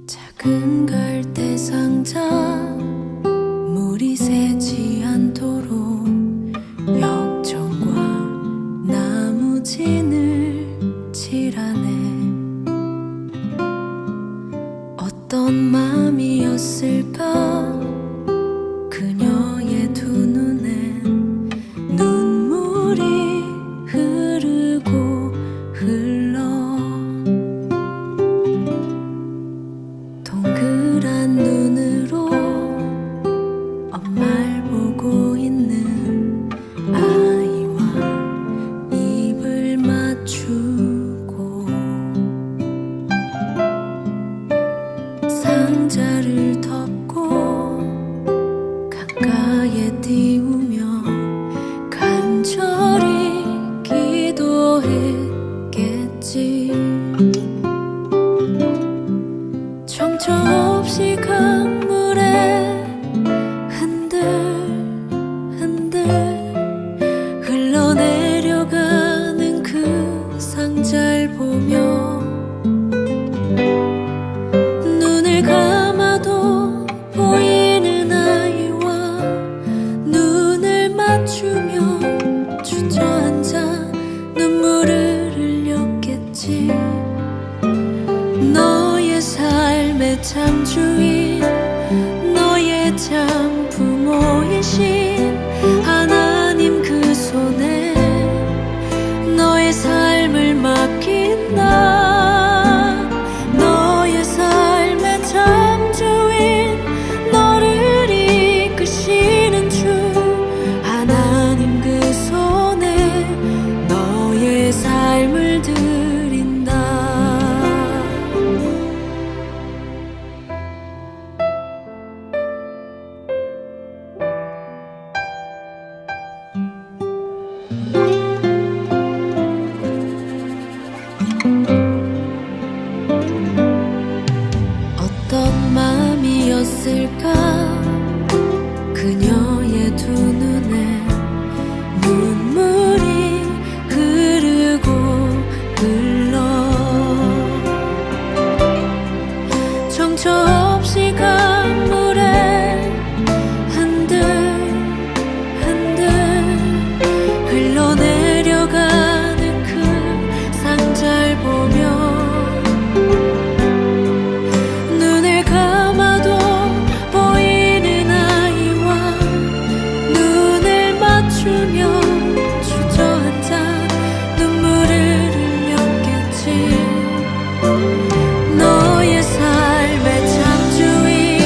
작은 갈대 상자 물이 새지 않도록 역청과 나무진을 칠하네. 어떤 맘이었을까 그녀의 두 눈엔 눈물이 흐르고 흘러 동그란 눈으로 엄마를 보고 있는 아이와 입을 맞추고 상자를 덮고 강가에 띄우며 간절히 기도했겠지. 정처 없이 강물에 흔들흔들 흘러내려가는 그 상자를 보며 눈을 감아도 보이는 아이와 눈을 맞추며 주저앉아 눈물을 흘렸겠지. 너의 삶의 참 주인, 너의 참 부모이신 하나님 그 손에 너의 삶을 맡긴다. 너의 삶의 참 주인, 너를 이끄시는 주 하나님 그 손에 너의 삶을 드린다. 어떤 마음이었을까 그녀의 두 눈에 눈물이 흐르고 흘러 정처 없이 강물에 흔들흔들 흘러내려가는 그 상자를 보며 눈을 감아도 보이는 아이와 눈을 맞추며 주저앉아 눈물을 흘렸겠지. 너의 삶의 참 주인,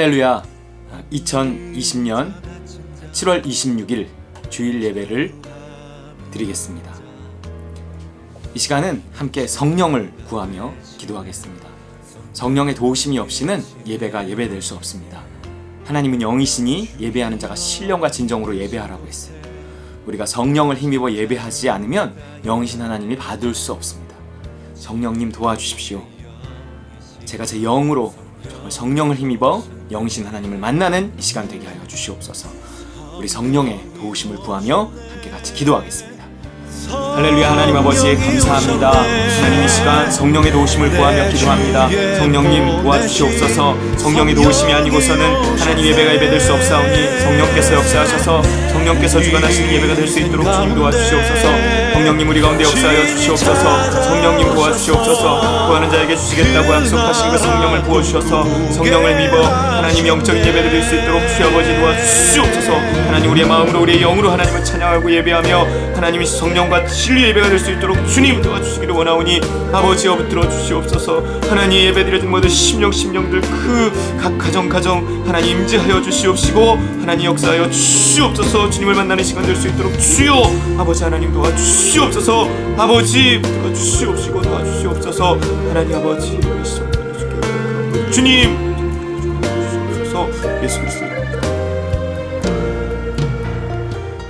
할렐루야. 2020년 7월 26일 주일 예배를 드리겠습니다. 이 시간은 함께 성령을 구하며 기도하겠습니다. 성령의 도우심이 없이는 예배가 예배될 수 없습니다. 하나님은 영이시니 예배하는 자가 신령과 진정으로 예배하라고 했어요. 우리가 성령을 힘입어 예배하지 않으면 영이신 하나님이 받을 수 없습니다. 성령님 도와주십시오. 제가 제 영으로 정말 성령을 힘입어 영이신 하나님을 만나는 이 시간 되게 하여 주시옵소서. 우리 성령의 도우심을 구하며 함께 같이 기도하겠습니다. 할렐루야. 하나님 아버지 감사합니다. 하나님 이 시간 성령의 도우심을 구하며 기도합니다. 성령님 도와주시옵소서. 성령의 도우심이 아니고서는 하나님 예배가 예배될 수 없사오니 성령께서 역사하셔서 성령께서 주관하시는 예배가 될 수 있도록 주님 도와주시옵소서. 성령님 우리 가운데 역사하여 주시옵소서. 성령님 도와주시옵소서. 구하는 자에게 주시겠다고 약속하신 그 성령을 부어주셔서 성령을 믿어 하나님 영적인 예배를 드릴 수 있도록 주 아버지 도와주시옵소서. 하나님 우리의 마음으로 우리의 영으로 하나님을 찬양하고 예배하며 하나님이 성령과 진리의 예배가 될 수 있도록 주님 도와주시기를 원하오니 아버지 엎드려 주시옵소서. 하나님 예배 드려진 모든 심령들 그 각 가정 하나님 임재하여 주시옵시고 하나님 역사하여 주시옵소서. 주님을 만나는 시간 될 수 있도록 주여 아버지 하나님 도와주시옵소서. 아버지 도와주시옵시고 도와주시옵소서. 하나님 아버지 주님 도와주시옵소서. 예수 그리스도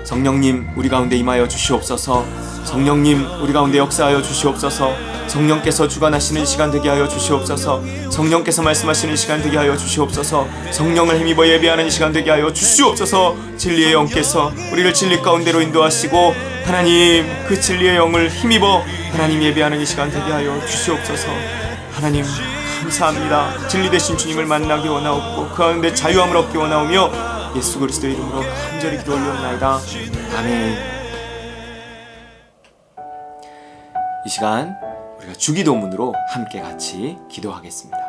성령님 우리 가운데 임하여 주시옵소서. 성령님 우리 가운데 역사하여 주시옵소서. 성령께서 주관하시는 시간 되게 하여 주시옵소서. 성령께서 말씀하시는 시간 되게 하여 주시옵소서. 성령을 힘입어 예배하는 시간 되게 하여 주시옵소서. 진리의 영께서 우리를 진리 가운데로 인도하시고 하나님 그 진리의 영을 힘입어 하나님 예배하는 이 시간 되게 하여 주시옵소서. 하나님 감사합니다. 진리 되신 주님을 만나기 원하옵고 그 가운데 자유함을 얻기 원하오며 예수 그리스도의 이름으로 간절히 기도 올려옵나이다. 아멘. 이 시간 우리가 주기도문으로 함께 같이 기도하겠습니다.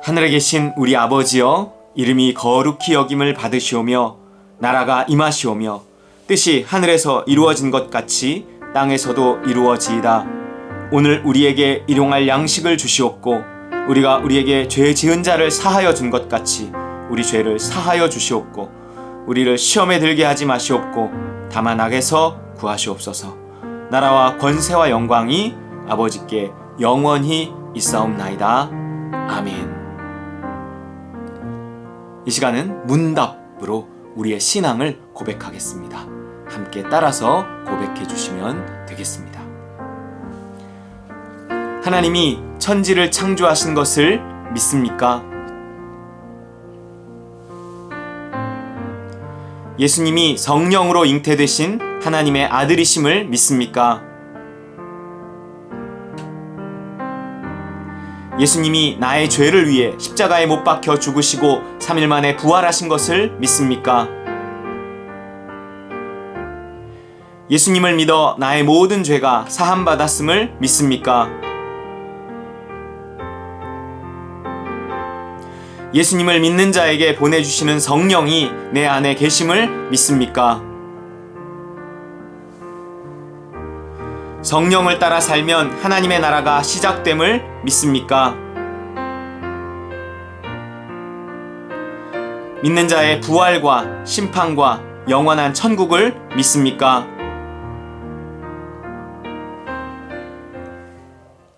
하늘에 계신 우리 아버지여, 이름이 거룩히 여김을 받으시오며 나라가 임하시오며 뜻이 하늘에서 이루어진 것 같이 땅에서도 이루어지이다. 오늘 우리에게 일용할 양식을 주시옵고 우리가 우리에게 죄 지은 자를 사하여 준 것 같이 우리 죄를 사하여 주시옵고 우리를 시험에 들게 하지 마시옵고 다만 악에서 구하시옵소서. 나라와 권세와 영광이 아버지께 영원히 있사옵나이다. 아멘. 이 시간은 문답으로 우리의 신앙을 고백하겠습니다. 함께 따라서 고백해 주시면 되겠습니다. 하나님이 천지를 창조하신 것을 믿습니까? 예수님이 성령으로 잉태되신 하나님의 아들이심을 믿습니까? 예수님이 나의 죄를 위해 십자가에 못 박혀 죽으시고 3일 만에 부활하신 것을 믿습니까? 예수님을 믿어 나의 모든 죄가 사함받았음을 믿습니까? 예수님을 믿는 자에게 보내주시는 성령이 내 안에 계심을 믿습니까? 성령을 따라 살면 하나님의 나라가 시작됨을 믿습니까? 믿는 자의 부활과 심판과 영원한 천국을 믿습니까?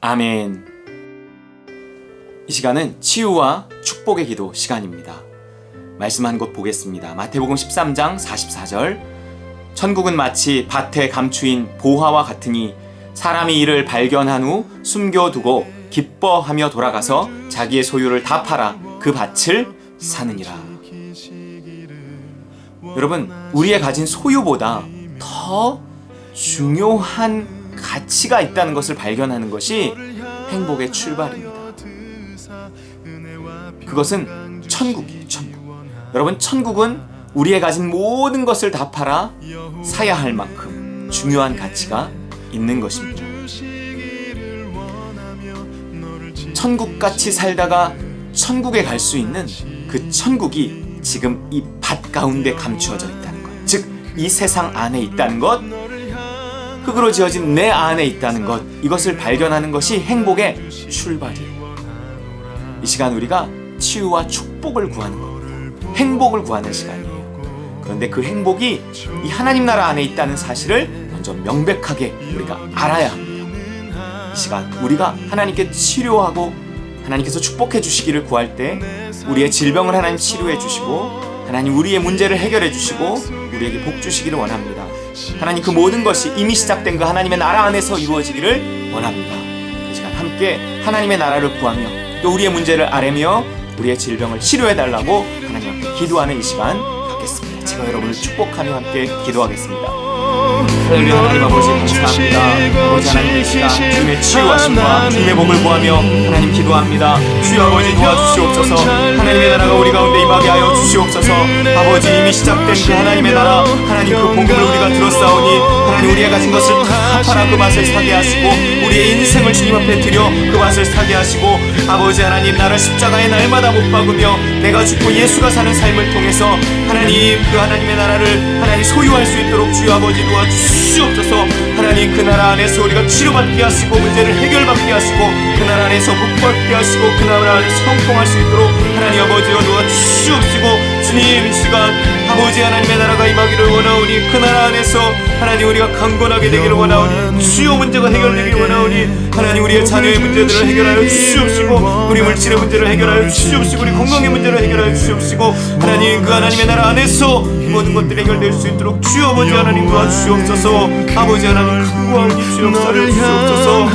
아멘. 이 시간은 치유와 축복의 기도 시간입니다. 말씀 한 곳 보겠습니다. 마태복음 13장 44절. 천국은 마치 밭에 감추인 보화와 같으니 사람이 이를 발견한 후 숨겨두고 기뻐하며 돌아가서 자기의 소유를 다 팔아 그 밭을 사느니라. 여러분, 우리의 가진 소유보다 더 중요한 가치가 있다는 것을 발견하는 것이 행복의 출발입니다. 그것은 천국이에요. 천국. 여러분, 천국은 우리의 가진 모든 것을 다 팔아 사야 할 만큼 중요한 가치가 있는 것입니다. 천국같이 살다가 천국에 갈 수 있는 그 천국이 지금 이 밭 가운데 감추어져 있다는 것, 즉 이 세상 안에 있다는 것, 흙으로 지어진 내 안에 있다는 것, 이것을 발견하는 것이 행복의 출발이에요. 이 시간 우리가 치유와 축복을 구하는 것, 행복을 구하는 시간이에요. 그런데 그 행복이 이 하나님 나라 안에 있다는 사실을 먼저 명백하게 우리가 알아야 합니다. 이 시간 우리가 하나님께 치료하고 하나님께서 축복해 주시기를 구할 때 우리의 질병을 하나님 치료해 주시고 하나님 우리의 문제를 해결해 주시고 우리에게 복 주시기를 원합니다. 하나님 그 모든 것이 이미 시작된 그 하나님의 나라 안에서 이루어지기를 원합니다. 이 시간 함께 하나님의 나라를 구하며 또 우리의 문제를 아뢰며 우리의 질병을 치료해 달라고 하나님 앞에 기도하는 이 시간 갖겠습니다. 제가 여러분을 축복하며 함께 기도하겠습니다. 할렐루야. 하나님 아버지 감사합니다. 아버지 하나님 이 시간 주님의 치유하심과 주님의 복을 구하며 하나님 기도합니다. 주여 아버지 도와주시옵소서. 하나님의 나라가 우리 가운데 임하게 하여 주시옵소서. 아버지 이미 시작된 그 하나님의 나라 하나님 그 복음을 우리가 들었사오니 하나님 우리가 가진 것을 다 팔아 그 맛을 사게 하시고 우리의 인생을 주님 앞에 드려 그 맛을 사게 하시고 아버지 하나님 나를 십자가에 날마다 못 박으며 내가 죽고 예수가 사는 삶을 통해서 하나님 그 하나님의 나라를 하나님 소유할 수 있도록 주여 아버지 도와주시옵소서. 하나님 그 나라 안에서 우리가 치료받게 하시고 문제를 해결받게 하시고 그 나라 안에서 복받게 하시고 그 나라 안에서 형통할 수 있도록 하나님 아버지여 도와주시옵시고 주님 이 시간 아버지 하나님의 나라가 임하기를 원하오니 그 나라 안에서 하나님 우리가 강건하게 되기를 원하오니 주요 문제가 해결되기를 원하오니 하나님 우리의 자녀의 문제들을 해결하여 주시옵시고 우리 물질의 문제를 해결하여 주시옵시고 우리 건강의 문제를 해결하여 주시옵시고 하나님 그 하나님의 나라 안에서 이 모든 것들이 해결될 수 있도록 주여 아버지 하나님 도와주시옵소서. 아버지 하나님 간구하오니 주여 역사를 주시옵소서.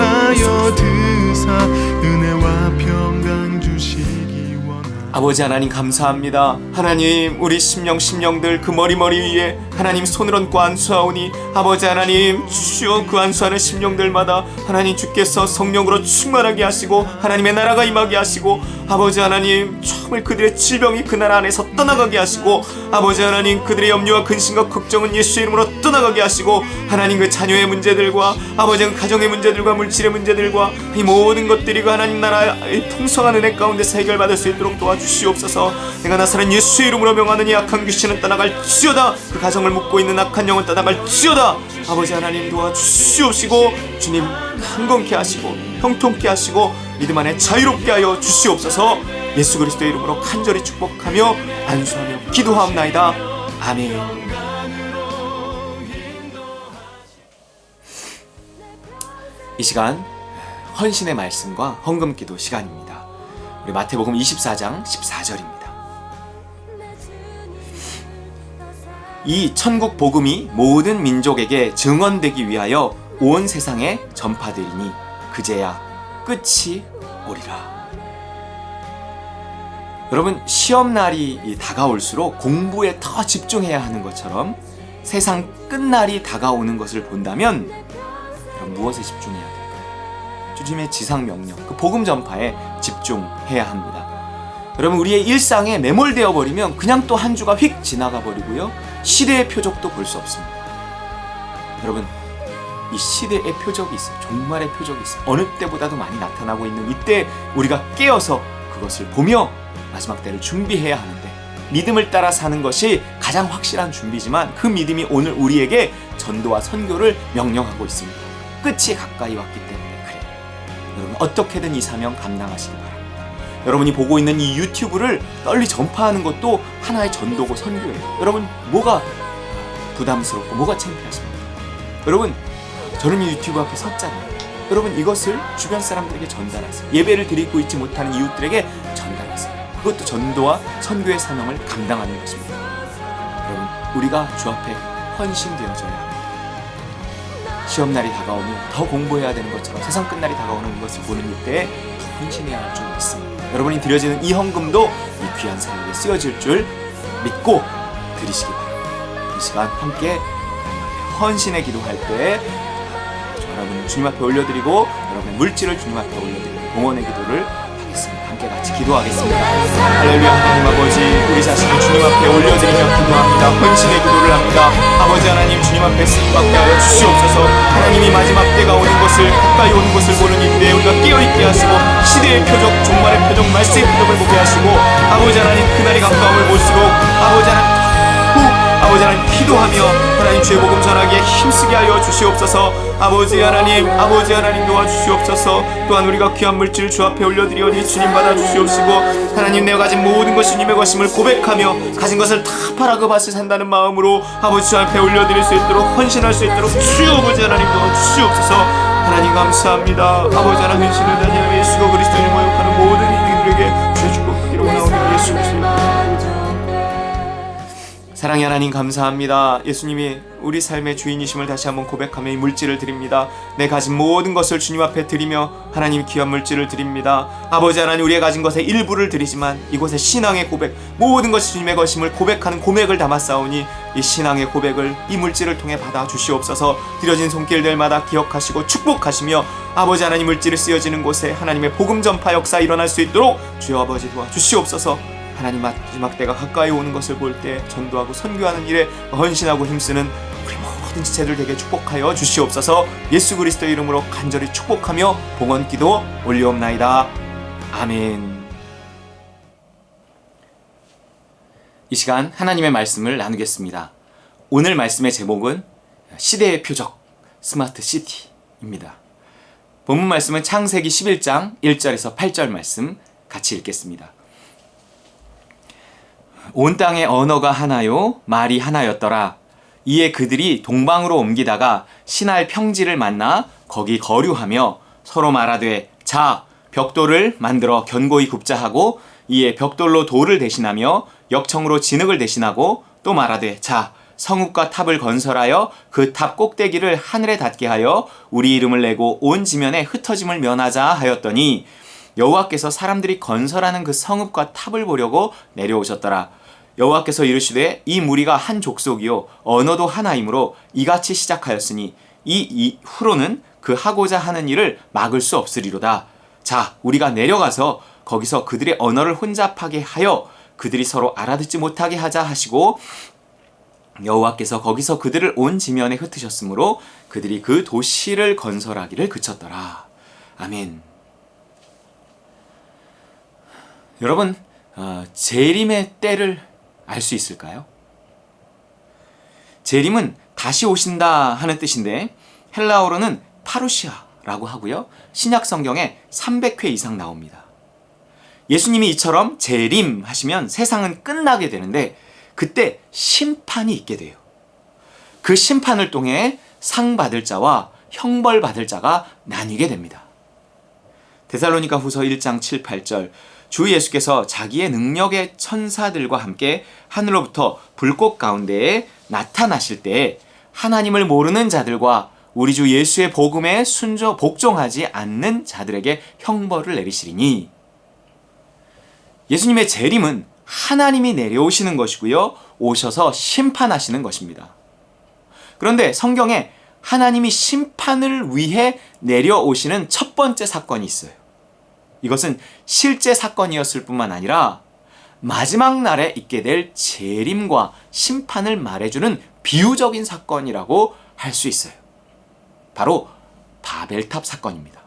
아버지 하나님 감사합니다. 하나님 우리 심령들 그 머리 위에 하나님 손을 얹고 안수하오니 아버지 하나님 주여 그 안수하는 심령들마다 하나님 주께서 성령으로 충만하게 하시고 하나님의 나라가 임하게 하시고 아버지 하나님 정말 그들의 질병이 그 나라 안에서 떠나가게 하시고 아버지 하나님 그들의 염려와 근심과 걱정은 예수의 이름으로 떠나가게 하시고 하나님 그 자녀의 문제들과 아버지 그 가정의 문제들과 물질의 문제들과 이 모든 것들이 그 하나님 나라의 풍성한 은혜 가운데서 해결받을 수 있도록 도와주시옵소서. 내가 나사렛 예수의 이름으로 명하는 이 악한 귀신은 떠나갈지어다. 그 가정을 묶고 있는 악한 영은 떠나갈지어다. 아버지 하나님 도와주시옵시고 주님 강건케 하시고 형통케 하시고 믿음 안에 자유롭게 하여 주시옵소서. 예수 그리스도의 이름으로 간절히 축복하며 안수하며 기도하옵나이다. 아멘. 이 시간 헌신의 말씀과 헌금기도 시간입니다. 우리 마태복음 24장 14절입니다. 이 천국 복음이 모든 민족에게 증언되기 위하여 온 세상에 전파되리니 그제야 끝이 오리라. 여러분 시험날이 다가올수록 공부에 더 집중해야 하는 것처럼 세상 끝날이 다가오는 것을 본다면 여러분 무엇에 집중해야 될까요? 주님의 지상명령, 그 복음 전파에 집중해야 합니다. 여러분 우리의 일상에 매몰되어 버리면 그냥 또 한 주가 휙 지나가 버리고요. 시대의 표적도 볼 수 없습니다. 여러분 이 시대의 표적이 있어요. 종말의 표적이 있어요. 어느 때보다도 많이 나타나고 있는 이때 우리가 깨어서 그것을 보며 마지막 때를 준비해야 하는데 믿음을 따라 사는 것이 가장 확실한 준비지만 그 믿음이 오늘 우리에게 전도와 선교를 명령하고 있습니다. 끝이 가까이 왔기 때문에 그래요. 여러분 어떻게든 이 사명 감당하시기 바랍니다. 여러분이 보고 있는 이 유튜브를 널리 전파하는 것도 하나의 전도고 선교예요. 여러분 뭐가 부담스럽고 뭐가 창피하십니까? 여러분 저는 이 유튜브 앞에 섰잖아요. 여러분 이것을 주변 사람들에게 전달하세요. 예배를 드리고 있지 못하는 이웃들에게 전달하세요. 그것도 전도와 선교의 사명을 감당하는 것입니다. 여러분 우리가 주 앞에 헌신되어져야 합니다. 시험날이 다가오면 더 공부해야 되는 것처럼 세상 끝날이 다가오는 것을 보는 이때에 더 헌신해야 할 줄 믿습니다. 여러분이 드려지는 이 헌금도 이 귀한 사역에 쓰여질 줄 믿고 드리시기 바랍니다. 이 시간 함께 헌신의 기도할 때 여러분 주님 앞에 올려드리고 여러분의 물질을 주님 앞에 올려드리고 봉헌의 기도를 하겠습니다. 함께 같이 기도하겠습니다. 할렐루야. 하나님 아버지 우리 자신을 주님 앞에 올려드리며 기도합니다. 헌신의 기도를 합니다. 아버지 하나님 주님 앞에 쓰임받게 하여 주시옵소서. 하나님이 마지막 때가 오는 것을 가까이 오는 것을 보는 이때 우리가 깨어있게 하시고 시대의 표적 종말의 표적 말세의 표적을 보게 하시고 아버지 하나님 그날이 가까움을 볼수록 아버지 하나님 하나님 기도하며 하나님 주의 복음 전하기에 힘쓰게 하여 주시옵소서. 아버지 하나님 도와주시옵소서. 또한 우리가 귀한 물질 주 앞에 올려드리오니 주님 받아 주시옵시고, 하나님 내가 가진 모든 것이 주님의 것임을 고백하며 가진 것을 다 팔아 그 밭을 산다는 마음으로 아버지 주 앞에 올려드릴 수 있도록 헌신할 수 있도록 주여 아버지 하나님 도와주시옵소서. 하나님 감사합니다. 아버지 하나님 헌신을 다니는 예수 그리스도를 모욕하는 모든 이들에게 주의 축복 기록 나오는 예수 그리스도. 사랑의 하나님 감사합니다. 예수님이 우리 삶의 주인이심을 다시 한번 고백하며 이 물질을 드립니다. 내 가진 모든 것을 주님 앞에 드리며 하나님 귀한 물질을 드립니다. 아버지 하나님 우리의 가진 것의 일부를 드리지만 이곳에 신앙의 고백, 모든 것이 주님의 것임을 고백하는 고백을 담았사오니 이 신앙의 고백을 이 물질을 통해 받아 주시옵소서. 드려진 손길들마다 기억하시고 축복하시며 아버지 하나님 물질이 쓰여지는 곳에 하나님의 복음 전파 역사 일어날 수 있도록 주여 아버지 도와주시옵소서. 하나님 마지막 때가 가까이 오는 것을 볼 때 전도하고 선교하는 일에 헌신하고 힘쓰는 우리 모든 지체들 되게 축복하여 주시옵소서. 예수 그리스도의 이름으로 간절히 축복하며 봉헌기도 올리옵나이다. 아멘. 이 시간 하나님의 말씀을 나누겠습니다. 오늘 말씀의 제목은 시대의 표적 스마트 시티입니다. 본문 말씀은 창세기 11장 1절에서 8절 말씀 같이 읽겠습니다. 온 땅의 언어가 하나요 말이 하나였더라. 이에 그들이 동방으로 옮기다가 신할 평지를 만나 거기 거류하며 서로 말하되 자 벽돌을 만들어 견고히 굽자 하고, 이에 벽돌로 돌을 대신하며 역청으로 진흙을 대신하고 또 말하되 자 성읍과 탑을 건설하여 그 탑 꼭대기를 하늘에 닿게 하여 우리 이름을 내고 온 지면에 흩어짐을 면하자 하였더니 여호와께서 사람들이 건설하는 그 성읍과 탑을 보려고 내려오셨더라. 여호와께서 이르시되 이 무리가 한 족속이요 언어도 하나이므로 이같이 시작하였으니 이 이후로는 그 하고자 하는 일을 막을 수 없으리로다. 자 우리가 내려가서 거기서 그들의 언어를 혼잡하게 하여 그들이 서로 알아듣지 못하게 하자 하시고, 여호와께서 거기서 그들을 온 지면에 흩으셨으므로 그들이 그 도시를 건설하기를 그쳤더라. 아멘. 여러분 재림의 때를 알 수 있을까요? 재림은 다시 오신다 하는 뜻인데 헬라어로는 파루시아라고 하고요. 신약 성경에 300회 이상 나옵니다. 예수님이 이처럼 재림 하시면 세상은 끝나게 되는데 그때 심판이 있게 돼요. 그 심판을 통해 상 받을 자와 형벌 받을 자가 나뉘게 됩니다. 데살로니가 후서 1장 7, 8절 주 예수께서 자기의 능력의 천사들과 함께 하늘로부터 불꽃 가운데에 나타나실 때에 하나님을 모르는 자들과 우리 주 예수의 복음에 복종하지 않는 자들에게 형벌을 내리시리니, 예수님의 재림은 하나님이 내려오시는 것이고요. 오셔서 심판하시는 것입니다. 그런데 성경에 하나님이 심판을 위해 내려오시는 첫 번째 사건이 있어요. 이것은 실제 사건이었을 뿐만 아니라 마지막 날에 있게 될 재림과 심판을 말해주는 비유적인 사건이라고 할 수 있어요. 바로 바벨탑 사건입니다.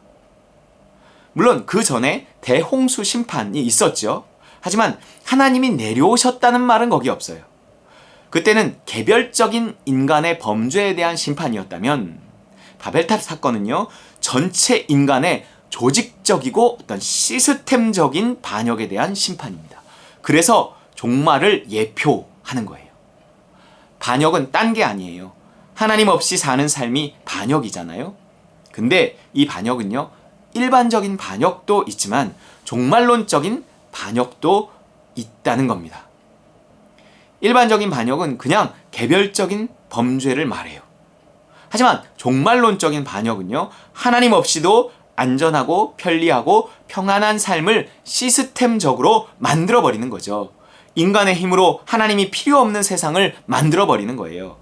물론 그 전에 대홍수 심판이 있었죠. 하지만 하나님이 내려오셨다는 말은 거기 없어요. 그때는 개별적인 인간의 범죄에 대한 심판이었다면 바벨탑 사건은요, 전체 인간의 조직적이고 어떤 시스템적인 반역에 대한 심판입니다. 그래서 종말을 예표하는 거예요. 반역은 딴 게 아니에요. 하나님 없이 사는 삶이 반역이잖아요. 근데 이 반역은요, 일반적인 반역도 있지만 종말론적인 반역도 있다는 겁니다. 일반적인 반역은 그냥 개별적인 범죄를 말해요. 하지만 종말론적인 반역은요, 하나님 없이도 안전하고 편리하고 평안한 삶을 시스템적으로 만들어버리는 거죠. 인간의 힘으로 하나님이 필요 없는 세상을 만들어버리는 거예요.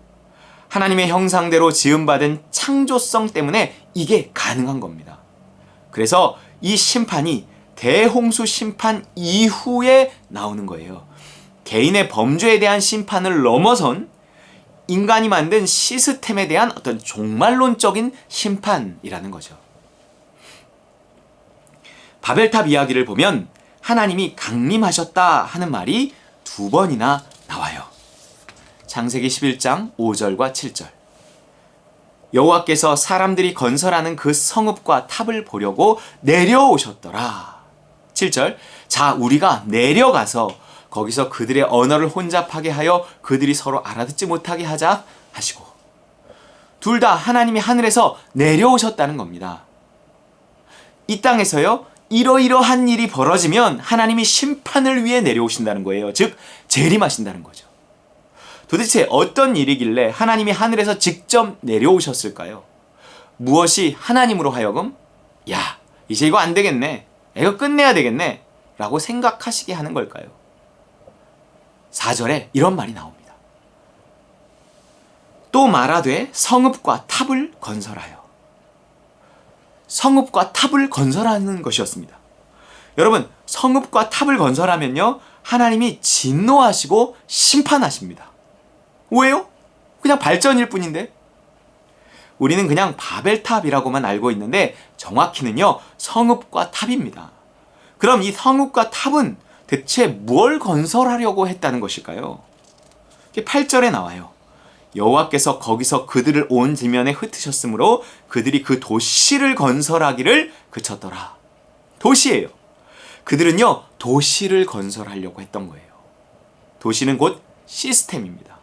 하나님의 형상대로 지음받은 창조성 때문에 이게 가능한 겁니다. 그래서 이 심판이 대홍수 심판 이후에 나오는 거예요. 개인의 범죄에 대한 심판을 넘어선 인간이 만든 시스템에 대한 어떤 종말론적인 심판이라는 거죠. 바벨탑 이야기를 보면 하나님이 강림하셨다 하는 말이 2번이나 나와요. 창세기 11장 5절과 7절. 여호와께서 사람들이 건설하는 그 성읍과 탑을 보려고 내려오셨더라. 7절. 자, 우리가 내려가서 거기서 그들의 언어를 혼잡하게 하여 그들이 서로 알아듣지 못하게 하자 하시고, 둘 다 하나님이 하늘에서 내려오셨다는 겁니다. 이 땅에서요, 이러이러한 일이 벌어지면 하나님이 심판을 위해 내려오신다는 거예요. 즉 재림하신다는 거죠. 도대체 어떤 일이길래 하나님이 하늘에서 직접 내려오셨을까요? 무엇이 하나님으로 하여금 야, 이제 이거 안 되겠네, 이거 끝내야 되겠네 라고 생각하시게 하는 걸까요? 4절에 이런 말이 나옵니다. 또 말하되 성읍과 탑을 건설하여. 성읍과 탑을 건설하는 것이었습니다. 여러분, 성읍과 탑을 건설하면요, 하나님이 진노하시고 심판하십니다. 왜요? 그냥 발전일 뿐인데. 우리는 그냥 바벨탑이라고만 알고 있는데 정확히는요, 성읍과 탑입니다. 그럼 이 성읍과 탑은 대체 뭘 건설하려고 했다는 것일까요? 8절에 나와요. 여호와께서 거기서 그들을 온 지면에 흩으셨으므로 그들이 그 도시를 건설하기를 그쳤더라. 도시예요. 그들은요, 도시를 건설하려고 했던 거예요. 도시는 곧 시스템입니다.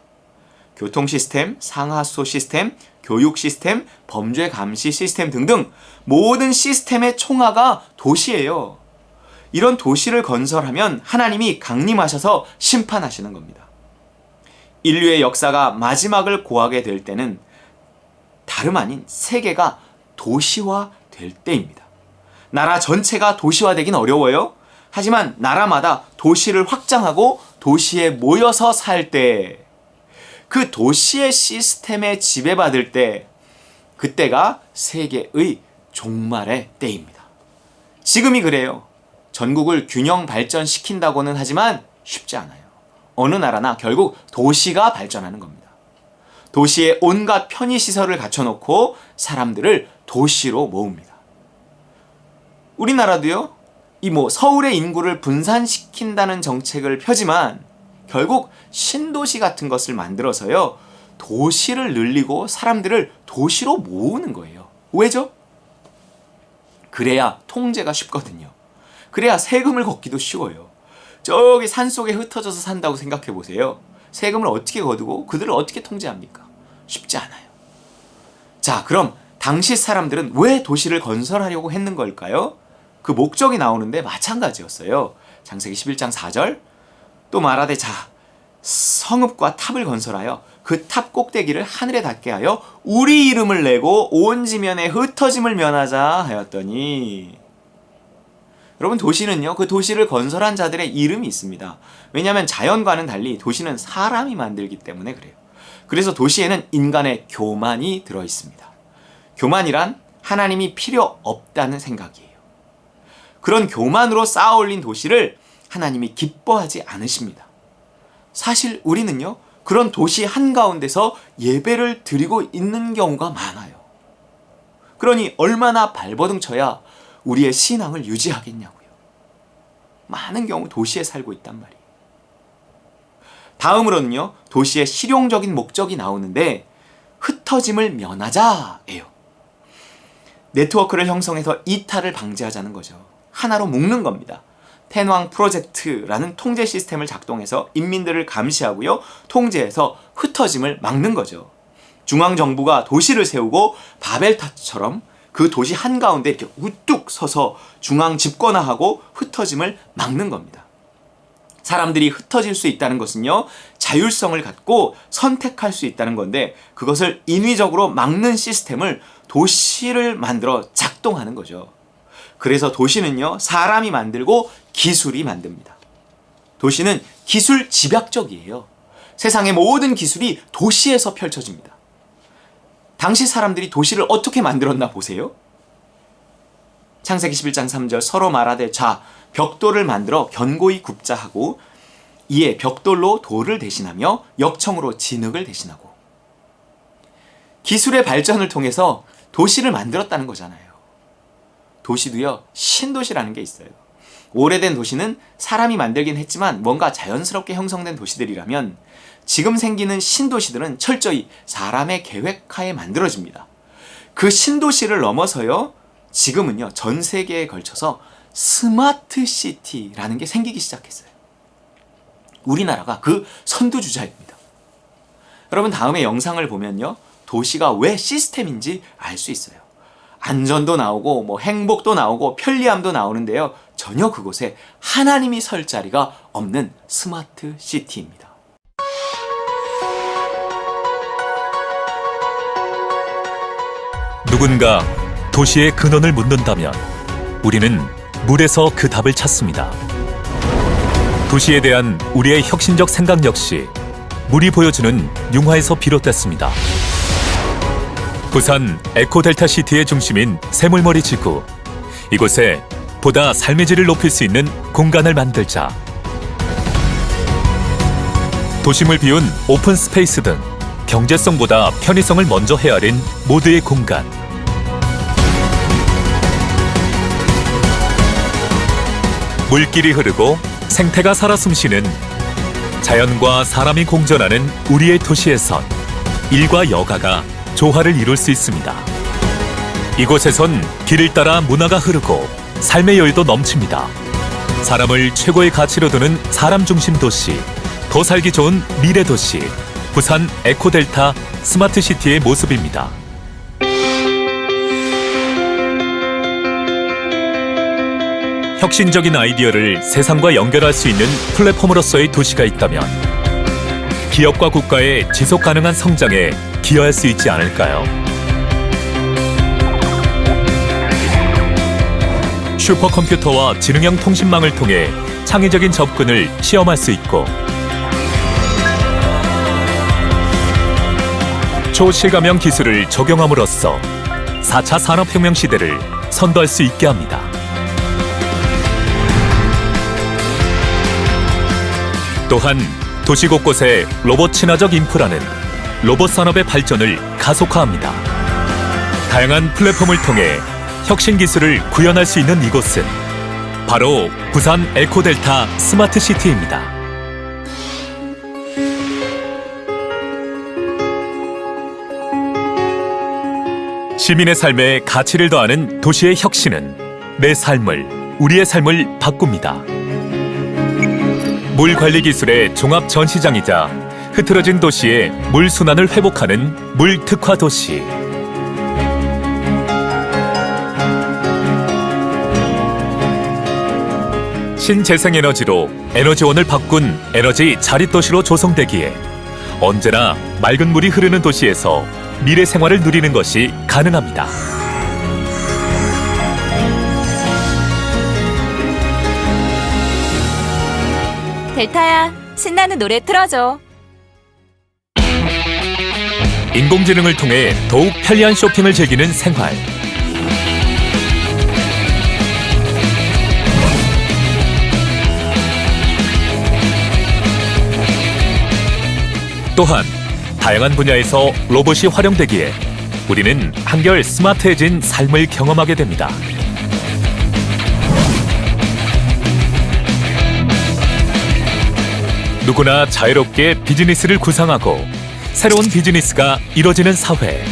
교통 시스템, 상하수 시스템, 교육 시스템, 범죄 감시 시스템 등등 모든 시스템의 총화가 도시예요. 이런 도시를 건설하면 하나님이 강림하셔서 심판하시는 겁니다. 인류의 역사가 마지막을 고하게 될 때는 다름 아닌 세계가 도시화 될 때입니다. 나라 전체가 도시화되긴 어려워요. 하지만 나라마다 도시를 확장하고 도시에 모여서 살 때, 그 도시의 시스템에 지배받을 때, 그때가 세계의 종말의 때입니다. 지금이 그래요. 전국을 균형 발전시킨다고는 하지만 쉽지 않아요. 어느 나라나 결국 도시가 발전하는 겁니다. 도시에 온갖 편의시설을 갖춰놓고 사람들을 도시로 모읍니다. 우리나라도요, 서울의 인구를 분산시킨다는 정책을 펴지만 결국 신도시 같은 것을 만들어서요, 도시를 늘리고 사람들을 도시로 모으는 거예요. 왜죠? 그래야 통제가 쉽거든요. 그래야 세금을 걷기도 쉬워요. 저기 산속에 흩어져서 산다고 생각해 보세요. 세금을 어떻게 거두고 그들을 어떻게 통제합니까? 쉽지 않아요. 자, 그럼 당시 사람들은 왜 도시를 건설하려고 했는 걸까요? 그 목적이 나오는데 마찬가지였어요. 창세기 11장 4절. 또 말하되 자, 성읍과 탑을 건설하여 그 탑 꼭대기를 하늘에 닿게 하여 우리 이름을 내고 온 지면에 흩어짐을 면하자 하였더니. 여러분, 도시는요, 그 도시를 건설한 자들의 이름이 있습니다. 왜냐하면 자연과는 달리 도시는 사람이 만들기 때문에 그래요. 그래서 도시에는 인간의 교만이 들어있습니다. 교만이란 하나님이 필요 없다는 생각이에요. 그런 교만으로 쌓아 올린 도시를 하나님이 기뻐하지 않으십니다. 사실 우리는요, 그런 도시 한가운데서 예배를 드리고 있는 경우가 많아요. 그러니 얼마나 발버둥 쳐야 우리의 신앙을 유지하겠냐고요. 많은 경우 도시에 살고 있단 말이에요. 다음으로는요, 도시의 실용적인 목적이 나오는데 흩어짐을 면하자예요. 네트워크를 형성해서 이탈을 방지하자는 거죠. 하나로 묶는 겁니다. 텐왕 프로젝트라는 통제 시스템을 작동해서 인민들을 감시하고요, 통제해서 흩어짐을 막는 거죠. 중앙정부가 도시를 세우고 바벨탑처럼 그 도시 한가운데 이렇게 우뚝 서서 중앙 집권화하고 흩어짐을 막는 겁니다. 사람들이 흩어질 수 있다는 것은요, 자율성을 갖고 선택할 수 있다는 건데, 그것을 인위적으로 막는 시스템을 도시를 만들어 작동하는 거죠. 그래서 도시는요, 사람이 만들고 기술이 만듭니다. 도시는 기술 집약적이에요. 세상의 모든 기술이 도시에서 펼쳐집니다. 당시 사람들이 도시를 어떻게 만들었나 보세요. 창세기 11장 3절. 서로 말하되 자, 벽돌을 만들어 견고히 굽자 하고 이에 벽돌로 돌을 대신하며 역청으로 진흙을 대신하고. 기술의 발전을 통해서 도시를 만들었다는 거잖아요. 도시도요, 신도시라는 게 있어요. 오래된 도시는 사람이 만들긴 했지만 뭔가 자연스럽게 형성된 도시들이라면 지금 생기는 신도시들은 철저히 사람의 계획하에 만들어집니다. 그 신도시를 넘어서요, 지금은요, 전 세계에 걸쳐서 스마트 시티라는 게 생기기 시작했어요. 우리나라가 그 선두주자입니다. 여러분, 다음에 영상을 보면요, 도시가 왜 시스템인지 알 수 있어요. 안전도 나오고 뭐 행복도 나오고 편리함도 나오는데요, 전혀 그곳에 하나님이 설 자리가 없는 스마트 시티입니다. 누군가 도시의 근원을 묻는다면 우리는 물에서 그 답을 찾습니다. 도시에 대한 우리의 혁신적 생각 역시 물이 보여주는 융화에서 비롯됐습니다. 부산 에코델타 시티의 중심인 새물머리 지구, 이곳에 보다 삶의 질을 높일 수 있는 공간을 만들자. 도심을 비운 오픈 스페이스 등 경제성보다 편의성을 먼저 헤아린 모두의 공간. 물길이 흐르고 생태가 살아 숨쉬는 자연과 사람이 공존하는 우리의 도시에선 일과 여가가 조화를 이룰 수 있습니다. 이곳에선 길을 따라 문화가 흐르고 삶의 여유도 넘칩니다. 사람을 최고의 가치로 두는 사람 중심 도시, 더 살기 좋은 미래 도시, 부산 에코델타 스마트 시티의 모습입니다. 혁신적인 아이디어를 세상과 연결할 수 있는 플랫폼으로서의 도시가 있다면 기업과 국가의 지속 가능한 성장에 기여할 수 있지 않을까요? 슈퍼컴퓨터와 지능형 통신망을 통해 창의적인 접근을 시험할 수 있고, 초실감형 기술을 적용함으로써 4차 산업혁명 시대를 선도할 수 있게 합니다. 또한 도시 곳곳에 로봇 친화적 인프라는 로봇 산업의 발전을 가속화합니다. 다양한 플랫폼을 통해 혁신 기술을 구현할 수 있는 이곳은 바로 부산 에코델타 스마트 시티입니다. 시민의 삶에 가치를 더하는 도시의 혁신은 내 삶을, 우리의 삶을 바꿉니다. 물 관리 기술의 종합 전시장이자 흐트러진 도시의 물 순환을 회복하는 물 특화 도시. 신재생에너지로 에너지원을 바꾼 에너지 자립도시로 조성되기에 언제나 맑은 물이 흐르는 도시에서 미래 생활을 누리는 것이 가능합니다. 델타야, 신나는 노래 틀어줘. 인공지능을 통해 더욱 편리한 쇼핑을 즐기는 생활. 또한 다양한 분야에서 로봇이 활용되기에 우리는 한결 스마트해진 삶을 경험하게 됩니다. 누구나 자유롭게 비즈니스를 구상하고 새로운 비즈니스가 이뤄지는 사회.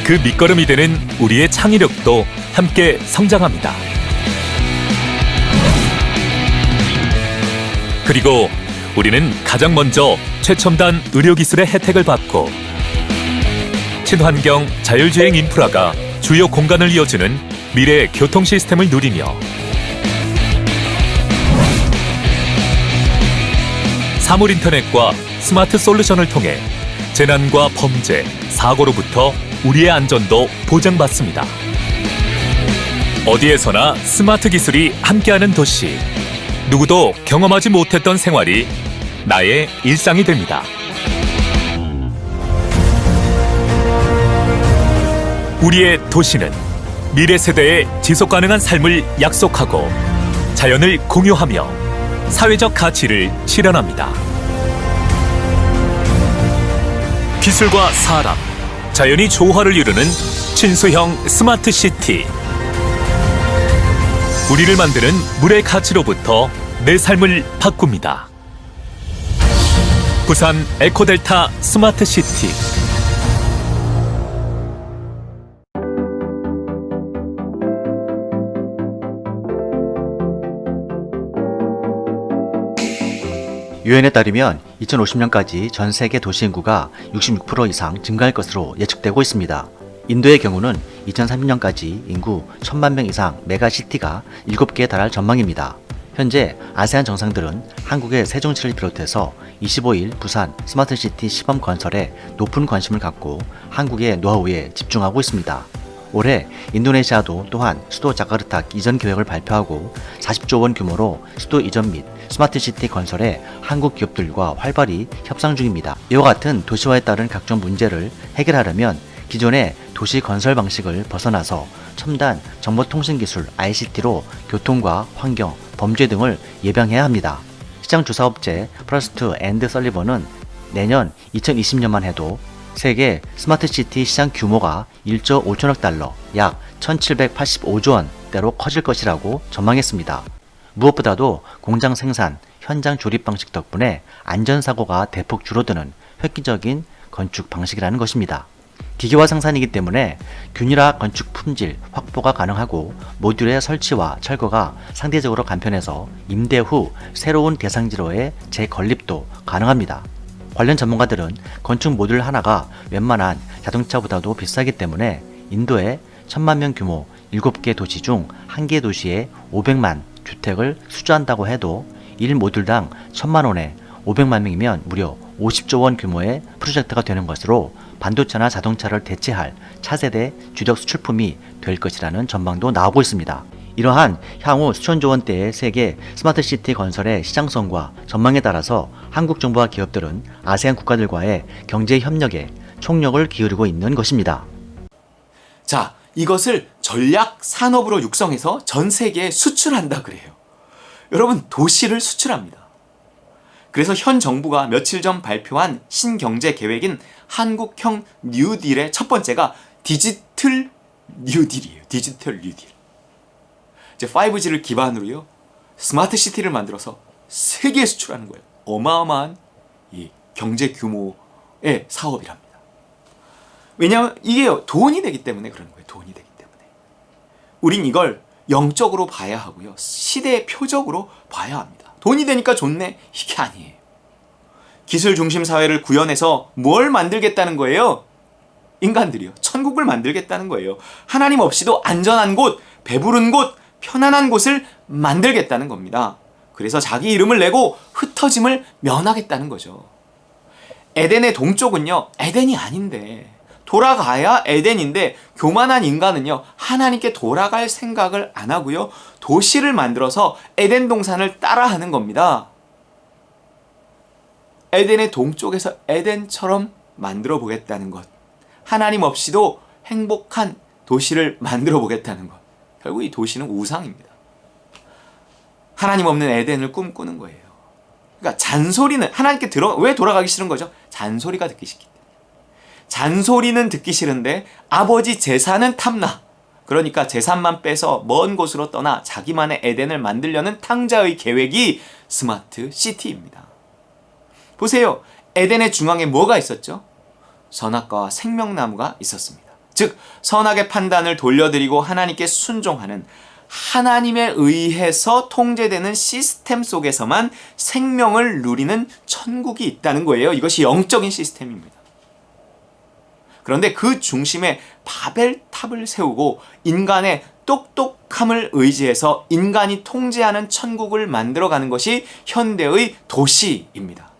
그 밑거름이 되는 우리의 창의력도 함께 성장합니다. 그리고 우리는 가장 먼저 최첨단 의료기술의 혜택을 받고 친환경 자율주행 인프라가 주요 공간을 이어주는 미래 교통 시스템을 누리며 사물 인터넷과 스마트 솔루션을 통해 재난과 범죄, 사고로부터 우리의 안전도 보장받습니다. 어디에서나 스마트 기술이 함께하는 도시. 누구도 경험하지 못했던 생활이 나의 일상이 됩니다. 우리의 도시는 미래 세대의 지속 가능한 삶을 약속하고 자연을 공유하며 사회적 가치를 실현합니다. 기술과 사람, 자연이 조화를 이루는 친수형 스마트 시티. 우리를 만드는 물의 가치로부터 내 삶을 바꿉니다. 부산 에코델타 스마트시티. 유엔에 따르면 2050년까지 전 세계 도시 인구가 66% 이상 증가할 것으로 예측되고 있습니다. 인도의 경우는 2030년까지 인구 1000만 명 이상 메가시티가 7개에 달할 전망입니다. 현재 아세안 정상들은 한국의 세종시를 비롯해서 25일 부산 스마트시티 시범 건설에 높은 관심을 갖고 한국의 노하우에 집중하고 있습니다. 올해 인도네시아도 또한 수도 자카르타 이전 계획을 발표하고 40조 원 규모로 수도 이전 및 스마트시티 건설에 한국 기업들과 활발히 협상 중입니다. 이와 같은 도시화에 따른 각종 문제를 해결하려면 기존의 도시 건설 방식을 벗어나서 첨단 정보통신기술 ICT로 교통과 환경, 범죄 등을 예방해야 합니다. 시장조사업체 프러스트 앤드 설리번은 내년 2020년만 해도 세계 스마트시티 시장 규모가 1조 5천억 달러, 약 1785조 원대로 커질 것이라고 전망했습니다. 무엇보다도 공장 생산, 현장 조립 방식 덕분에 안전사고가 대폭 줄어드는 획기적인 건축 방식이라는 것입니다. 기계화 생산이기 때문에 균일화 건축 품질 확보가 가능하고 모듈의 설치와 철거가 상대적으로 간편해서 임대 후 새로운 대상지로의 재건립도 가능합니다. 관련 전문가들은 건축 모듈 하나가 웬만한 자동차보다도 비싸기 때문에 인도의 1000만 명 규모 7개 도시 중 1개 도시에 500만 주택을 수주한다고 해도 1모듈당 1000만 원에 500만 명이면 무려 50조 원 규모의 프로젝트가 되는 것으로 반도체나 자동차를 대체할 차세대 주력 수출품이 될 것이라는 전망도 나오고 있습니다. 이러한 향후 수천조 원대의 세계 스마트시티 건설의 시장성과 전망에 따라서 한국 정부와 기업들은 아세안 국가들과의 경제 협력에 총력을 기울이고 있는 것입니다. 자, 이것을 전략 산업으로 육성해서 전 세계에 수출한다 그래요. 여러분, 도시를 수출합니다. 그래서 현 정부가 며칠 전 발표한 신경제 계획인 한국형 뉴딜의 첫 번째가 디지털 뉴딜이에요. 디지털 뉴딜. 이제 5G를 기반으로요, 스마트 시티를 만들어서 세계에 수출하는 거예요. 어마어마한 이 경제 규모의 사업이랍니다. 왜냐하면 이게 돈이 되기 때문에 그러는 거예요. 돈이 되기 때문에. 우린 이걸 영적으로 봐야 하고요, 시대의 표적으로 봐야 합니다. 돈이 되니까 좋네, 이게 아니에요. 기술 중심 사회를 구현해서 뭘 만들겠다는 거예요? 인간들이요. 천국을 만들겠다는 거예요. 하나님 없이도 안전한 곳, 배부른 곳, 편안한 곳을 만들겠다는 겁니다. 그래서 자기 이름을 내고 흩어짐을 면하겠다는 거죠. 에덴의 동쪽은요, 에덴이 아닌데, 돌아가야 에덴인데, 교만한 인간은요, 하나님께 돌아갈 생각을 안 하고요, 도시를 만들어서 에덴 동산을 따라하는 겁니다. 에덴의 동쪽에서 에덴처럼 만들어 보겠다는 것. 하나님 없이도 행복한 도시를 만들어 보겠다는 것. 결국 이 도시는 우상입니다. 하나님 없는 에덴을 꿈꾸는 거예요. 그러니까 잔소리는 하나님께 왜 돌아가기 싫은 거죠? 잔소리가 듣기 싫기 때문에. 잔소리는 듣기 싫은데 아버지 재산은 탐나. 그러니까 재산만 빼서 먼 곳으로 떠나 자기만의 에덴을 만들려는 탕자의 계획이 스마트 시티입니다. 보세요. 에덴의 중앙에 뭐가 있었죠? 선악과와 생명나무가 있었습니다. 즉, 선악의 판단을 돌려드리고 하나님께 순종하는, 하나님에 의해서 통제되는 시스템 속에서만 생명을 누리는 천국이 있다는 거예요. 이것이 영적인 시스템입니다. 그런데 그 중심에 바벨탑을 세우고 인간의 똑똑함을 의지해서 인간이 통제하는 천국을 만들어가는 것이 현대의 도시입니다.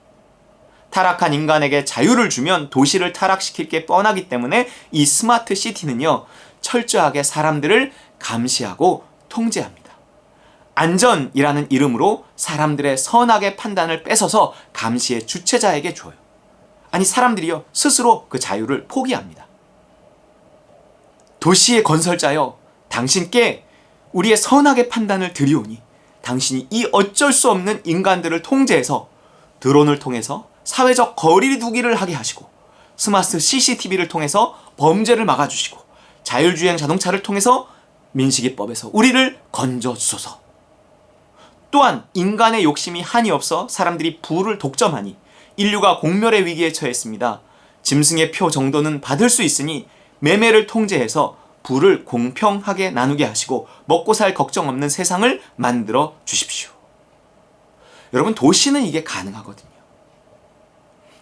타락한 인간에게 자유를 주면 도시를 타락시킬 게 뻔하기 때문에 이 스마트 시티는요, 철저하게 사람들을 감시하고 통제합니다. 안전이라는 이름으로 사람들의 선악의 판단을 뺏어서 감시의 주체자에게 줘요. 아니, 사람들이요, 스스로 그 자유를 포기합니다. 도시의 건설자여, 당신께 우리의 선악의 판단을 드리오니 당신이 이 어쩔 수 없는 인간들을 통제해서 드론을 통해서 사회적 거리두기를 하게 하시고, 스마트 CCTV를 통해서 범죄를 막아주시고, 자율주행 자동차를 통해서 민식이법에서 우리를 건져 주소서. 또한 인간의 욕심이 한이 없어 사람들이 부를 독점하니 인류가 공멸의 위기에 처했습니다. 짐승의 표 정도는 받을 수 있으니 매매를 통제해서 부를 공평하게 나누게 하시고 먹고 살 걱정 없는 세상을 만들어 주십시오. 여러분, 도시는 이게 가능하거든요.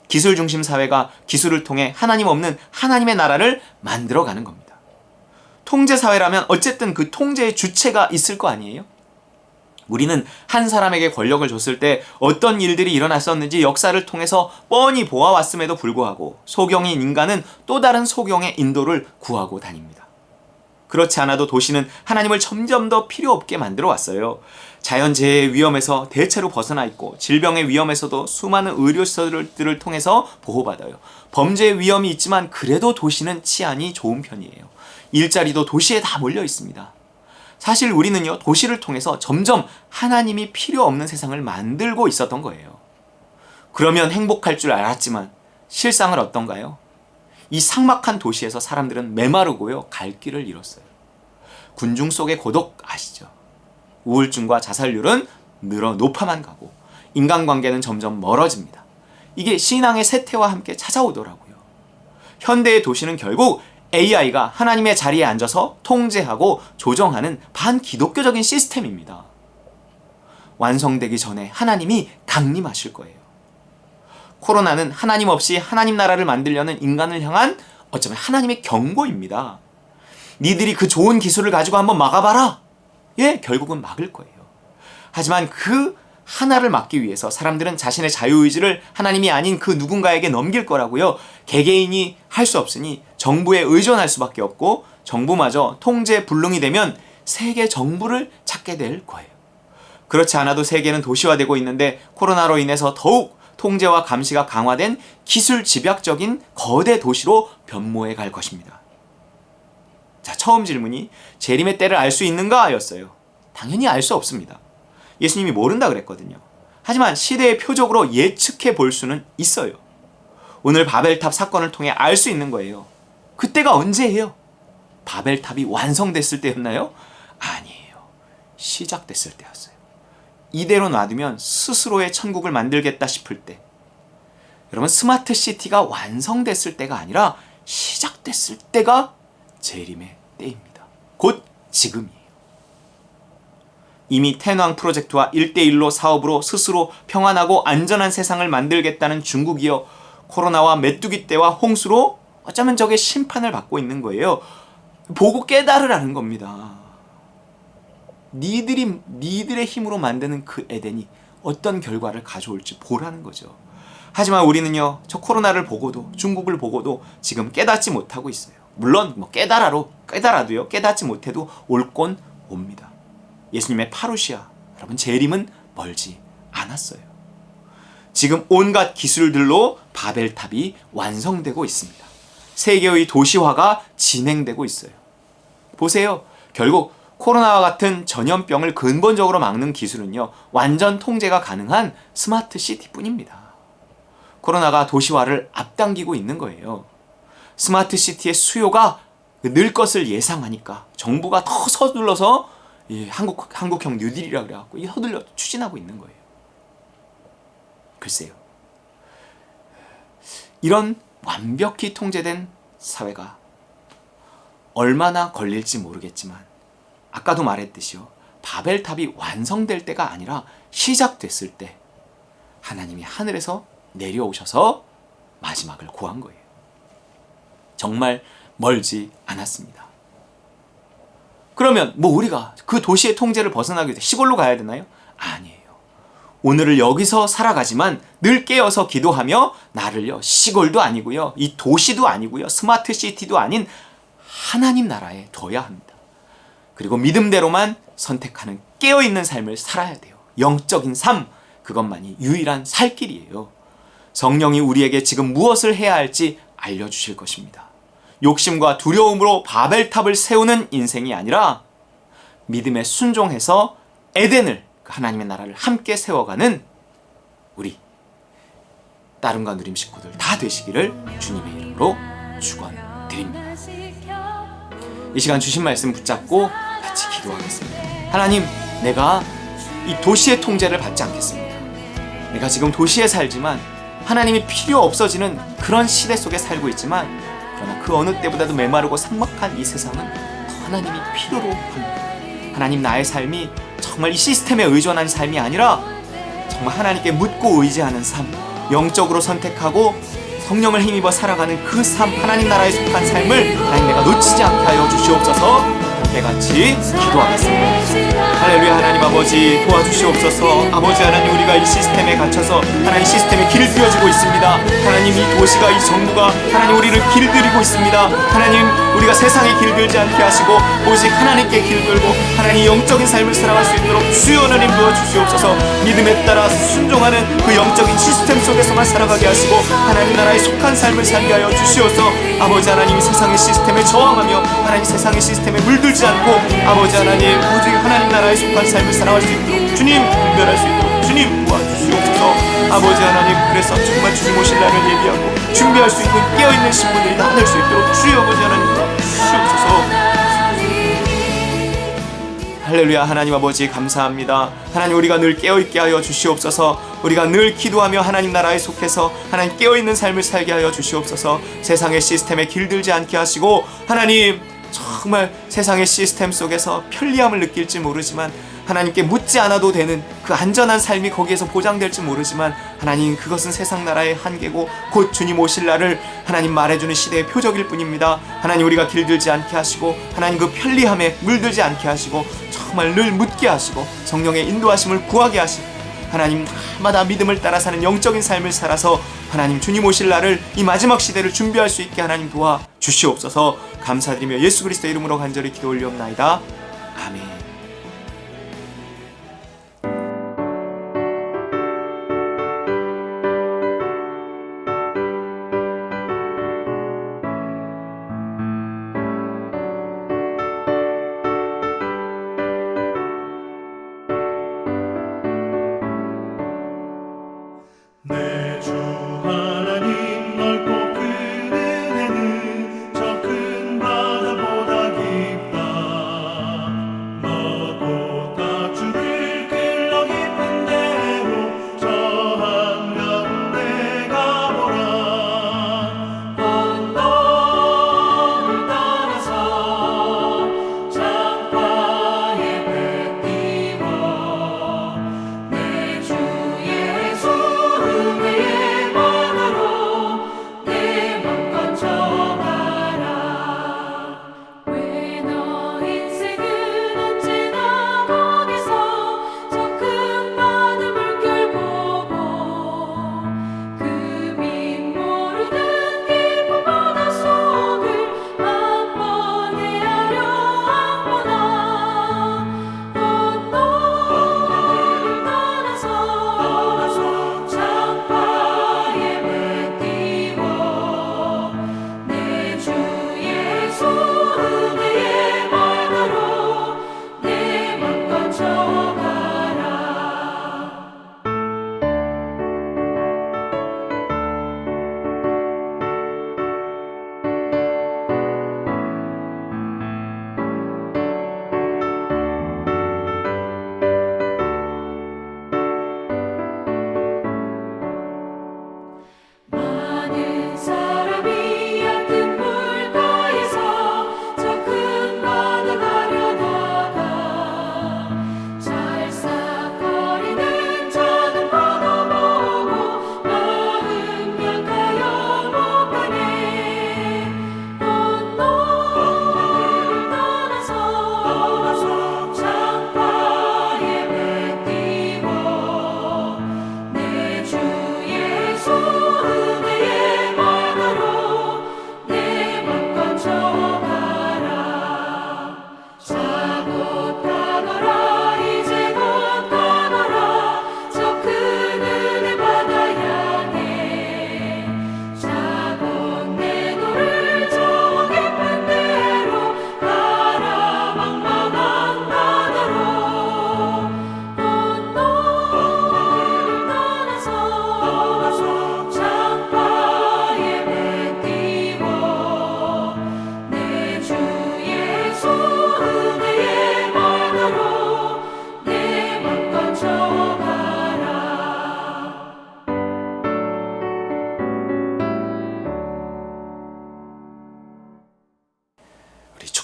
기술 중심 사회가 기술을 통해 하나님 없는 하나님의 나라를 만들어가는 겁니다. 통제 사회라면 어쨌든 그 통제의 주체가 있을 거 아니에요? 우리는 한 사람에게 권력을 줬을 때 어떤 일들이 일어났었는지 역사를 통해서 뻔히 보아왔음에도 불구하고 소경인 인간은 또 다른 소경의 인도를 구하고 다닙니다. 그렇지 않아도 도시는 하나님을 점점 더 필요 없게 만들어 왔어요. 자연재해의 위험에서 대체로 벗어나 있고 질병의 위험에서도 수많은 의료시설들을 통해서 보호받아요. 범죄의 위험이 있지만 그래도 도시는 치안이 좋은 편이에요. 일자리도 도시에 다 몰려 있습니다. 사실 우리는요, 도시를 통해서 점점 하나님이 필요 없는 세상을 만들고 있었던 거예요. 그러면 행복할 줄 알았지만 실상은 어떤가요? 이 삭막한 도시에서 사람들은 메마르고요, 갈 길을 잃었어요. 군중 속의 고독 아시죠? 우울증과 자살률은 높아만 가고 인간관계는 점점 멀어집니다. 이게 신앙의 쇠퇴와 함께 찾아오더라고요. 현대의 도시는 결국 AI가 하나님의 자리에 앉아서 통제하고 조정하는 반기독교적인 시스템입니다. 완성되기 전에 하나님이 강림하실 거예요. 코로나는 하나님 없이 하나님 나라를 만들려는 인간을 향한 어쩌면 하나님의 경고입니다. 니들이 그 좋은 기술을 가지고 한번 막아봐라. 예, 결국은 막을 거예요. 하지만 그 하나를 막기 위해서 사람들은 자신의 자유의지를 하나님이 아닌 그 누군가에게 넘길 거라고요. 개개인이 할 수 없으니 정부에 의존할 수밖에 없고 정부마저 통제 불능이 되면 세계 정부를 찾게 될 거예요. 그렇지 않아도 세계는 도시화되고 있는데 코로나로 인해서 더욱 통제와 감시가 강화된 기술 집약적인 거대 도시로 변모해 갈 것입니다. 자, 처음 질문이 재림의 때를 알 수 있는가? 였어요. 당연히 알 수 없습니다. 예수님이 모른다 그랬거든요. 하지만 시대의 표적으로 예측해 볼 수는 있어요. 오늘 바벨탑 사건을 통해 알 수 있는 거예요. 그때가 언제예요? 바벨탑이 완성됐을 때였나요? 아니에요. 시작됐을 때였어요. 이대로 놔두면 스스로의 천국을 만들겠다 싶을 때, 여러분, 스마트 시티가 완성됐을 때가 아니라 시작됐을 때가 재림의 때입니다. 곧 지금이에요. 이미 텐왕 프로젝트와 1대1로 사업으로 스스로 평안하고 안전한 세상을 만들겠다는 중국이요, 코로나와 메뚜기 떼와 홍수로 어쩌면 적의 심판을 받고 있는 거예요. 보고 깨달으라는 겁니다. 니들의 힘으로 만드는 그 에덴이 어떤 결과를 가져올지 보라는 거죠. 하지만 우리는요, 저 코로나를 보고도 중국을 보고도 지금 깨닫지 못하고 있어요. 물론 뭐 깨달아도요, 깨닫지 못해도 올 건 옵니다. 예수님의 파루시아, 여러분, 재림은 멀지 않았어요. 지금 온갖 기술들로 바벨탑이 완성되고 있습니다. 세계의 도시화가 진행되고 있어요. 보세요. 결국 코로나와 같은 전염병을 근본적으로 막는 기술은요, 완전 통제가 가능한 스마트 시티뿐입니다. 코로나가 도시화를 앞당기고 있는 거예요. 스마트 시티의 수요가 늘 것을 예상하니까 정부가 더 서둘러서 한국형 뉴딜이라 그래갖고 서둘러 추진하고 있는 거예요. 글쎄요. 이런 완벽히 통제된 사회가 얼마나 걸릴지 모르겠지만 아까도 말했듯이요, 바벨탑이 완성될 때가 아니라 시작됐을 때 하나님이 하늘에서 내려오셔서 마지막을 고한 거예요. 정말 멀지 않았습니다. 그러면 뭐 우리가 그 도시의 통제를 벗어나기 위해 시골로 가야 되나요? 아니에요. 오늘을 여기서 살아가지만 늘 깨어서 기도하며 나를요, 시골도 아니고요, 이 도시도 아니고요, 스마트 시티도 아닌 하나님 나라에 둬야 합니다. 그리고 믿음대로만 선택하는 깨어있는 삶을 살아야 돼요. 영적인 삶, 그것만이 유일한 살 길이에요. 성령이 우리에게 지금 무엇을 해야 할지 알려주실 것입니다. 욕심과 두려움으로 바벨탑을 세우는 인생이 아니라 믿음에 순종해서 에덴을, 하나님의 나라를 함께 세워가는 우리 따름과 누림 식구들 다 되시기를 주님의 이름으로 축원드립니다. 이 시간 주신 말씀 붙잡고 같이 기도하겠습니다. 하나님, 내가 이 도시의 통제를 받지 않겠습니다. 내가 지금 도시에 살지만 하나님이 필요 없어지는 그런 시대 속에 살고 있지만, 그러나 그 어느 때보다도 메마르고 삭막한 이 세상은 더 하나님이 필요로 합니다. 하나님, 나의 삶이 정말 이 시스템에 의존하는 삶이 아니라 정말 하나님께 묻고 의지하는 삶, 영적으로 선택하고 성령을 힘입어 살아가는 그 삶, 하나님 나라에 속한 삶을 하나님 내가 놓치지 않게 하여 주시옵소서. 함께 같이 기도하겠습니다. 할렐루야. 하나님 아버지 도와주시옵소서. 아버지 하나님, 우리가 이 시스템에 갇혀서 하나님 시스템에 길들여지고 있습니다. 하나님, 이 도시가, 이 정부가 하나님 우리를 길들이고 있습니다. 하나님, 우리가 세상에 길들지 않게 하시고 오직 하나님께 길들고 하나님 영적인 삶을 살아갈 수 있도록 주여 하나님 도와주시옵소서. 믿음에 따라 순종하는 그 영적인 시스템 속에서만 살아가게 하시고 하나님 나라에 속한 삶을 살게 하여 주시옵소서. 아버지 하나님, 세상의 시스템에 저항하며 하나님 세상의 시스템에 물들지 않고 아버지 하나님 오직 하나님 나라에 속한 삶을 살아갈 수 있도록 주님 분별할 수 있도록 주님 도와주시옵소서. 아버지 하나님, 그래서 정말 주님 오실 날을 예비하고 준비할 수 있는 깨어있는 신부들이 다 될 수 있도록 주여 아버지 하나님 도와주시옵소서. 할렐루야. 하나님 아버지 감사합니다. 하나님, 우리가 늘 깨어있게 하여 주시옵소서. 우리가 늘 기도하며 하나님 나라에 속해서 하나님 깨어있는 삶을 살게 하여 주시옵소서. 세상의 시스템에 길들지 않게 하시고 하나님, 정말 세상의 시스템 속에서 편리함을 느낄지 모르지만 하나님께 묻지 않아도 되는 그 안전한 삶이 거기에서 보장될지 모르지만 하나님, 그것은 세상 나라의 한계고 곧 주님 오실 날을 하나님 말해주는 시대의 표적일 뿐입니다. 하나님, 우리가 길들지 않게 하시고 하나님 그 편리함에 물들지 않게 하시고 정말 늘 묻게 하시고 성령의 인도하심을 구하게 하시고 하나님 날마다 믿음을 따라 사는 영적인 삶을 살아서 하나님 주님 오실 날을, 이 마지막 시대를 준비할 수 있게 하나님 도와 주시옵소서. 감사드리며 예수 그리스도의 이름으로 간절히 기도 올리옵나이다. 아멘. 내 주 하나님, 넓고 큰 은혜는 저 큰 바다보다 깊다.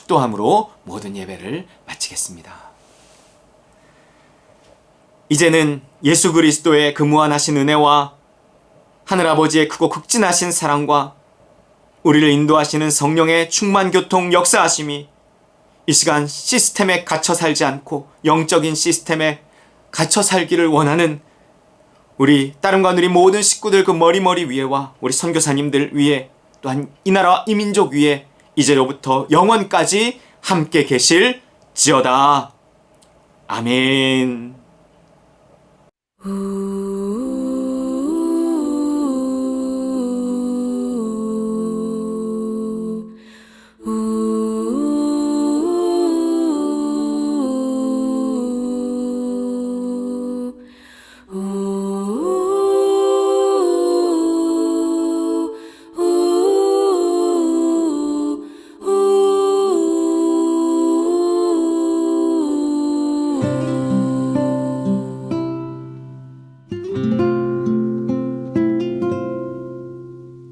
축도함으로 모든 예배를 마치겠습니다. 이제는 예수 그리스도의 그 무한하신 은혜와 하늘아버지의 크고 극진하신 사랑과 우리를 인도하시는 성령의 충만 교통 역사하심이 이 시간 시스템에 갇혀 살지 않고 영적인 시스템에 갇혀 살기를 원하는 우리 따름과 누리 모든 식구들 그 머리 위에와 우리 선교사님들 위에 또한 이 나라와 이 민족 위에 이제로부터 영원까지 함께 계실지어다. 아멘.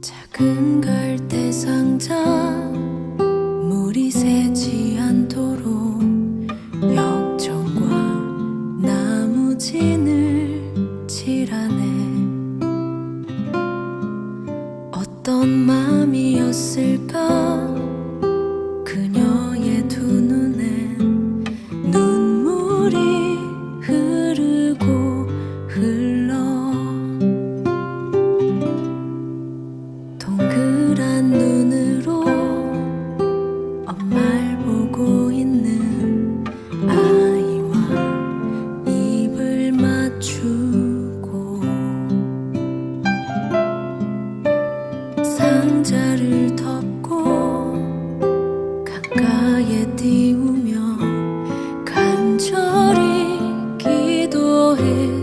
작은 갈대 상자 물이 새지 않도록 역청과 나무진을 칠하네. 어떤 맘이었을까 그녀의 두 눈엔 눈물이 흐르고 흘러 동그란 눈으로 엄마를 보고 있는 아이와 입을 맞추고 상자를 덮고 가까이에 띄우며 간절히 기도했겠지.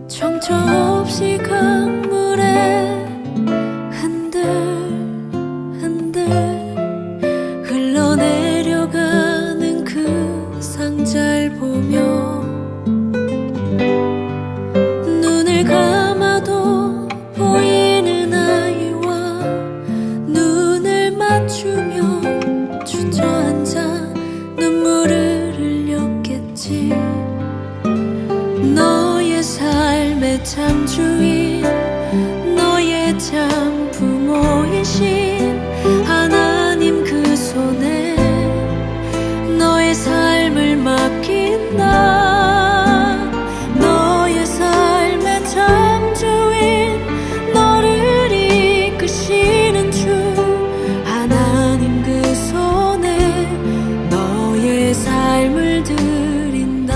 정처 없이 강물에 흔들흔들 흘러내려가는 그 상자를 보며 눈을 감아도 보이는 아이와 눈을 맞추며 주저앉아 눈물을 흘렸겠지. 너의 삶의 참 주인 너의 참 부모이신 하나님 그 손에 너의 삶을 맡긴다. 너의 삶의 참 주인 너를 이끄시는 주 하나님 그 손에 너의 삶을 드린다.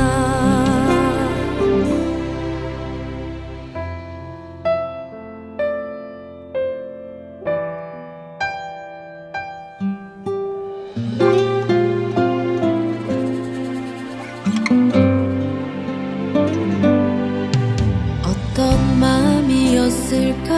어떤 마음이었을까